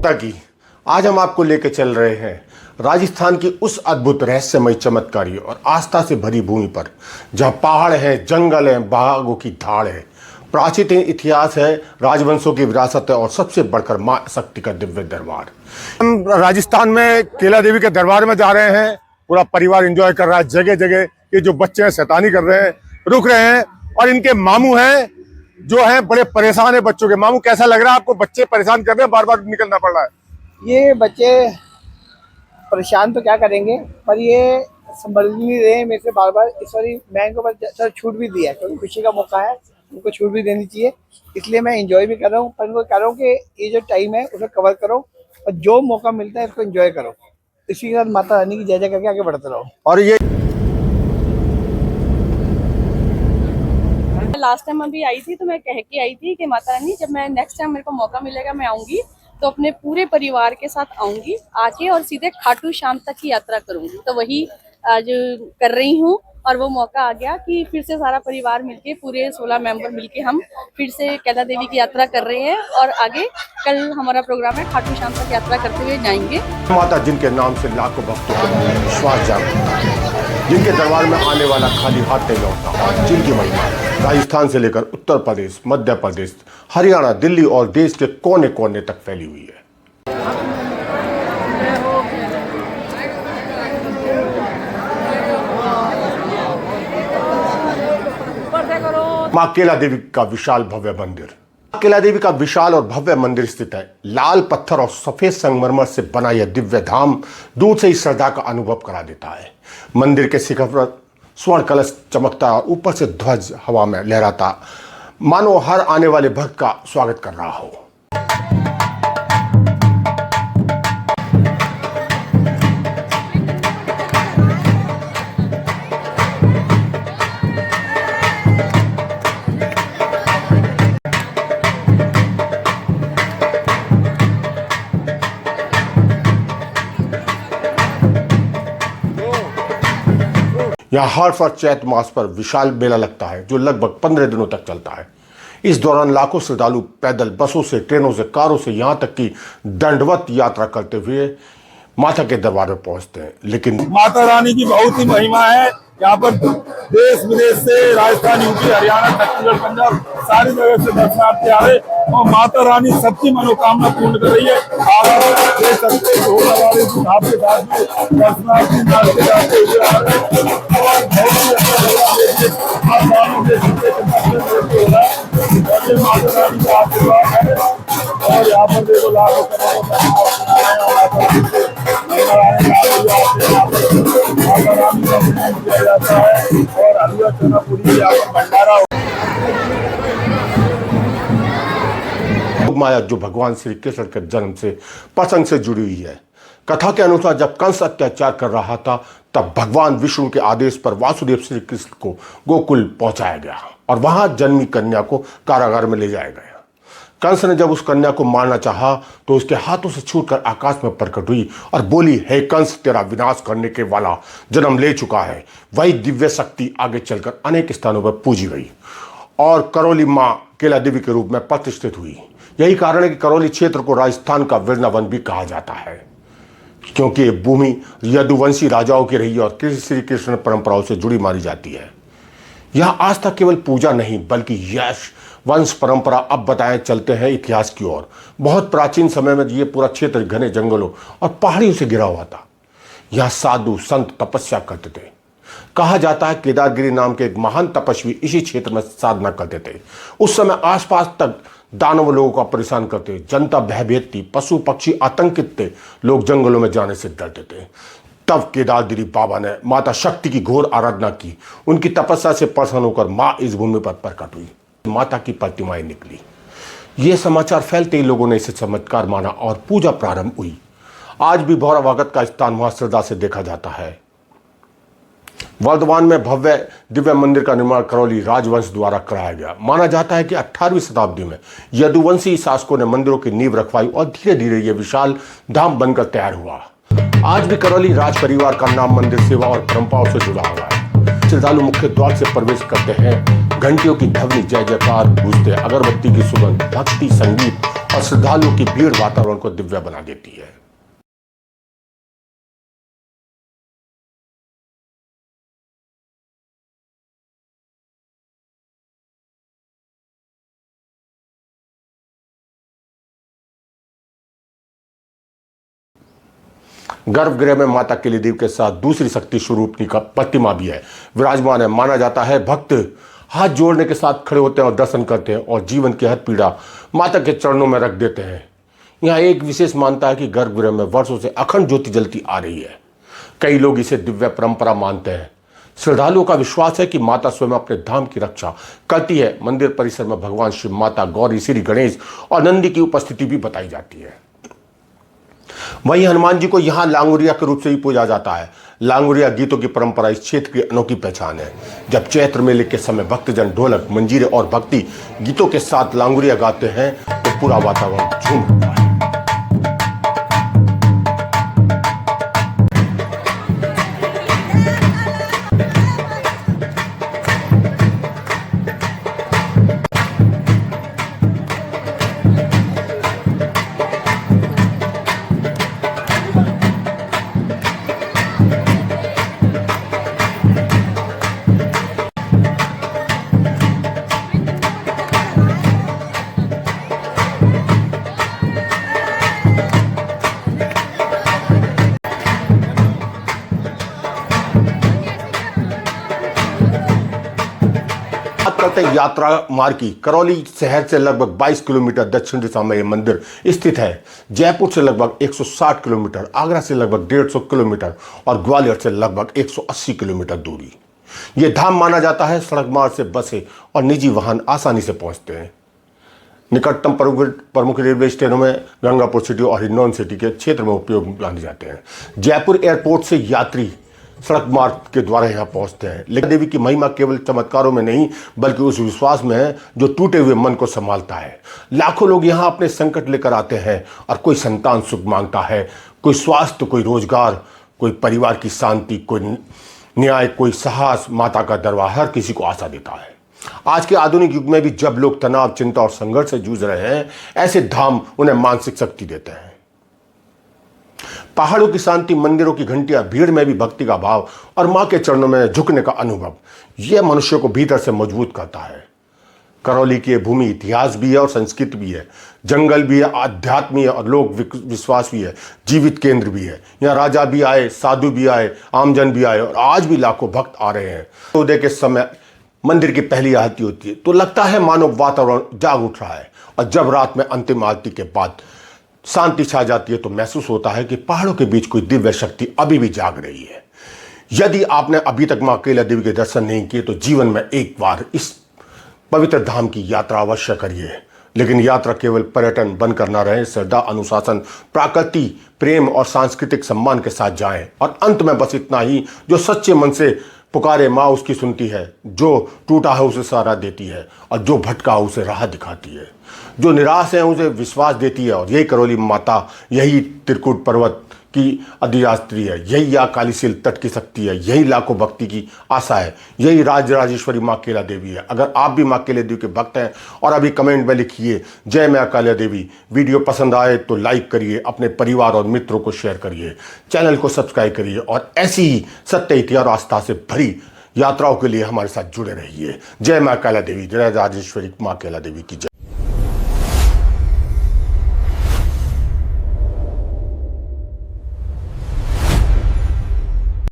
माता की। आज हम आपको लेकर चल रहे हैं राजस्थान की उस अद्भुत रहस्यमय चमत्कारी और आस्था से भरी भूमि पर, जहां पहाड़ है, जंगल है, बाघों की धाड़ है, प्राचीन इतिहास है, राजवंशों की विरासत है और सबसे बढ़कर मां शक्ति का दिव्य दरबार। हम राजस्थान में केला देवी के दरबार में जा रहे हैं। पूरा परिवार एंजॉय कर रहा है। जगह जगह ये जो बच्चे हैं शैतानी कर रहे हैं, रुक रहे हैं। और इनके मामू हैं जो है बड़े परेशान है बच्चों के। मामू, कैसा लग रहा है आपको? बच्चे परेशाान कर रहे हैं, बार बार निकलना पड़ रहा है। ये बच्चे परेशान तो क्या करेंगे, पर ये संभल नहीं रहे मेरे से बार बार। इस बार मैं इनको सर छूट भी दिया है क्योंकि खुशी का मौका है, उनको छूट भी देनी चाहिए। इसलिए मैं एंजॉय भी कर रहा हूँ, पर इनको कह रहा हूँ कि ये जो टाइम है उसे कवर करो और जो मौका मिलता है इसको एंजॉय करो। इसी के साथ माता रानी की जय जय करके आगे बढ़ते रहो। और ये लास्ट टाइम अभी आई थी तो मैं कह के आई थी कि माता रानी जब मैं नेक्स्ट टाइम मेरे को मौका मिलेगा मैं आऊंगी तो अपने पूरे परिवार के साथ आऊंगी, आके और सीधे खाटू श्याम तक की यात्रा करूंगी। तो वही आज कर रही हूँ और वो मौका आ गया कि फिर से सारा परिवार मिलके, पूरे 16 मेंबर मिलके हम फिर से कैला देवी की यात्रा कर रहे हैं। और आगे कल हमारा प्रोग्राम है, खाटू श्याम तक यात्रा करते हुए जाएंगे। माता जिनके नाम से लाखों भक्तों के मन में विश्वास जागता है, जिनके दरबार में आने वाला खाली हाथ नहीं लौटता, और जिनकी महिमा राजस्थान से लेकर उत्तर प्रदेश, मध्य प्रदेश, हरियाणा, दिल्ली और देश के कोने कोने तक फैली हुई है। मां केला देवी का विशाल भव्य मंदिर। केला देवी का विशाल और भव्य मंदिर स्थित है। लाल पत्थर और सफेद संगमरमर से बना यह दिव्य धाम दूर से ही श्रद्धा का अनुभव करा देता है। मंदिर के शिखर पर स्वर्ण कलश चमकता और ऊपर से ध्वज हवा में लहराता, मानो हर आने वाले भक्त का स्वागत कर रहा हो। यहाँ हर और चैत्र मास पर विशाल मेला लगता है जो लगभग 15 दिनों तक चलता है। इस दौरान लाखों श्रद्धालु पैदल, बसों से, ट्रेनों से, कारों से, यहाँ तक कि दंडवत यात्रा करते हुए माता के दरबार में पहुंचते हैं। लेकिन माता रानी की बहुत ही महिमा है। यहाँ पर देश विदेश से, राजस्थान, यूपी, हरियाणा, छत्तीसगढ़, पंजाब, सारी जगह से दर्शनार्थी आ रहे और माता रानी सबकी मनोकामना पूर्ण कर रही है। आप देख सकते हैं ढोल नगाड़े की थाप के साथ में दर्शनार्थी नाचते गाते हुए आ रहे हैं और बहुत ही अच्छा लग रहा है। आप मानो के सीधे हो रहा है और ये माता रानी का आशीर्वाद है। और यहाँ पर देखो लाखों जाता है और हलवा चना पूरी यहाँ पर भंडारा। माया जो भगवान श्री कृष्ण के जन्म से प्रसंग से जुड़ी हुई है। कथा के अनुसार जब कंस अत्याचार कर रहा था तब भगवान विष्णु के आदेश पर वासुदेव श्री कृष्ण को गोकुल पहुंचाया गया और वहां जन्मी कन्या को कारागार में ले जाया गया। कंस ने जब उस कन्या को मारना चाहा तो उसके हाथों से छूटकर आकाश में प्रकट हुई और बोली, हे कंस, तेरा विनाश करने के वाला जन्म ले चुका है। वही दिव्य शक्ति आगे चलकर अनेक स्थानों पर पूजी गई और करौली मां केला देवी के रूप में प्रतिष्ठित हुई। यही कारण है कि करौली क्षेत्र को राजस्थान का वृंदावन भी कहा जाता है, क्योंकि ये भूमि यदुवंशी राजाओं की रही और श्री कृष्ण परंपराओं से जुड़ी मानी जाती है। यह आस्था केवल पूजा नहीं बल्कि यश, वंश, परंपरा। अब बताएं चलते हैं इतिहास की ओर। बहुत प्राचीन समय में ये पूरा क्षेत्र घने जंगलों और पहाड़ियों से घिरा हुआ था। यहाँ साधु संत तपस्या करते थे। कहा जाता है केदारगिरी नाम के एक महान तपस्वी इसी क्षेत्र में साधना करते थे। उस समय आसपास तक दानव लोगों का परेशान करते, जनता भयभीत थी, पशु पक्षी आतंकित थे, लोग जंगलों में जाने से डरते थे। तब केदारगिरी बाबा ने माता शक्ति की घोर आराधना की। उनकी तपस्या से प्रसन्न होकर मां इस भूमि पर प्रकट हुई। माता की प्रतिमाएं निकली। ये समाचार फैलते ही लोगों ने इसे चमत्कार माना और पूजा प्रारंभ हुई। आज भी भौरावागत का स्थान वहां श्रद्धा से देखा जाता है। वर्धमान में भव्य दिव्य मंदिर का निर्माण करौली राजवंश द्वारा कराया गया। माना जाता है कि 18वीं शताब्दी में यदुवंशी शासकों ने मंदिरों की नींव रखवाई और धीरे धीरे यह विशाल धाम बनकर तैयार हुआ। आज भी करौली राज परिवार का नाम मंदिर सेवा और परंपराओं से जुड़ा हुआ है। श्रद्धालु मुख्य द्वार से प्रवेश करते हैं। घंटियों की ध्वनि, जय जयकार गूंजते, अगरबत्ती की सुगंध, भक्ति, संगीत और श्रद्धालुओं की भीड़ वातावरण को दिव्य बना देती है। गर्भगृह में माता केली देवी के साथ दूसरी शक्ति स्वरूपनी का प्रतिमा भी है, विराजमान है। माना जाता है भक्त हाथ जोड़ने के साथ खड़े होते हैं और दर्शन करते हैं और जीवन की हर पीड़ा माता के चरणों में रख देते हैं। यहाँ एक विशेष मान्यता है कि गर्भगृह में वर्षों से अखंड ज्योति जलती आ रही है। कई लोग इसे दिव्य परंपरा मानते हैं। श्रद्धालुओं का विश्वास है कि माता स्वयं अपने धाम की रक्षा करती है। मंदिर परिसर में भगवान शिव, माता गौरी, श्री गणेश और नंदी की उपस्थिति भी बताई जाती है। वहीं हनुमान जी को यहाँ लांगुरिया के रूप से ही पूजा जाता है। लांगुरिया गीतों की परंपरा इस क्षेत्र की अनोखी पहचान है। जब चैत्र मेले के समय भक्तजन ढोलक, मंजीरे और भक्ति गीतों के साथ लांगुरिया गाते हैं तो पूरा वातावरण झूम उठता है। बात करते हैं यात्रा मार्ग की। करौली शहर से लगभग 22 किलोमीटर दक्षिण दिशा में यह मंदिर स्थित है। जयपुर से लगभग 160 किलोमीटर, आगरा से लगभग 150 किलोमीटर और ग्वालियर से लगभग 180 किलोमीटर दूरी। यह धाम माना जाता है। सड़क मार्ग से बसें और निजी वाहन आसानी से पहुंचते हैं। निकटतम प्रमुख रेलवे स्टेशनों में गंगापुर सिटी और हिंडौन सिटी के क्षेत्र में उपयोग माने जाते हैं। जयपुर एयरपोर्ट से यात्री सड़क मार्ग के द्वारा यहाँ पहुँचते हैं। लेकिन देवी की महिमा केवल चमत्कारों में नहीं बल्कि उस विश्वास में है जो टूटे हुए मन को संभालता है। लाखों लोग यहाँ अपने संकट लेकर आते हैं और कोई संतान सुख मांगता है, कोई स्वास्थ्य, कोई रोजगार, कोई परिवार की शांति, कोई न्याय, कोई साहस। माता का दरबार हर किसी को आशा देता है। आज के आधुनिक युग में भी जब लोग तनाव, चिंता और संघर्ष से जूझ रहे हैं, ऐसे धाम उन्हें मानसिक शक्ति देते हैं। पहाड़ों की शांति, मंदिरों की घंटियां, भीड़ में भी भक्ति का भाव और मां के चरणों में झुकने का अनुभव, यह मनुष्य को भीतर से मजबूत करता है। करौली की भूमि इतिहास भी है और संस्कृति भी है। जंगल भी है, आध्यात्म है और लोक विश्वास भी है, जीवित केंद्र भी है। यहाँ राजा भी आए, साधु भी आए, आमजन भी आए और आज भी लाखों भक्त आ रहे हैं। उदय के समय मंदिर की पहली आरती होती है तो लगता है मानो वातावरण जाग उठ रहा है और जब रात में अंतिम आरती के बाद शांति छा जाती है तो महसूस होता है कि पहाड़ों के बीच कोई दिव्य शक्ति अभी भी जाग रही है। यदि आपने अभी तक मां कैला देवी के दर्शन नहीं किए तो जीवन में एक बार इस पवित्र धाम की यात्रा अवश्य करिए। लेकिन यात्रा केवल पर्यटन बनकर न रहे, श्रद्धा, अनुशासन, प्रकृति प्रेम और सांस्कृतिक सम्मान के साथ जाएं। और अंत में बस इतना ही, जो सच्चे मन से पुकारे माँ उसकी सुनती है, जो टूटा है उसे सहारा देती है और जो भटका है उसे राह दिखाती है, जो निराश है उसे विश्वास देती है। और यही करौली माता, यही त्रिकुट पर्वत की अधिरात्री है, यही या कालीशील तट की शक्ति है, यही लाखों भक्ति की आशा है, यही राजराजेश्वरी माँ कैला देवी है। अगर आप भी माँ कैला देवी के भक्त हैं और अभी कमेंट में लिखिए जय माँ कैला देवी। वीडियो पसंद आए तो लाइक करिए, अपने परिवार और मित्रों को शेयर करिए, चैनल को सब्सक्राइब करिए और ऐसी ही सत्य, इतिहास और आस्था से भरी यात्राओं के लिए हमारे साथ जुड़े रहिए। जय माँ कैला देवी, जय राजेश्वरी माँ कैला देवी की जय।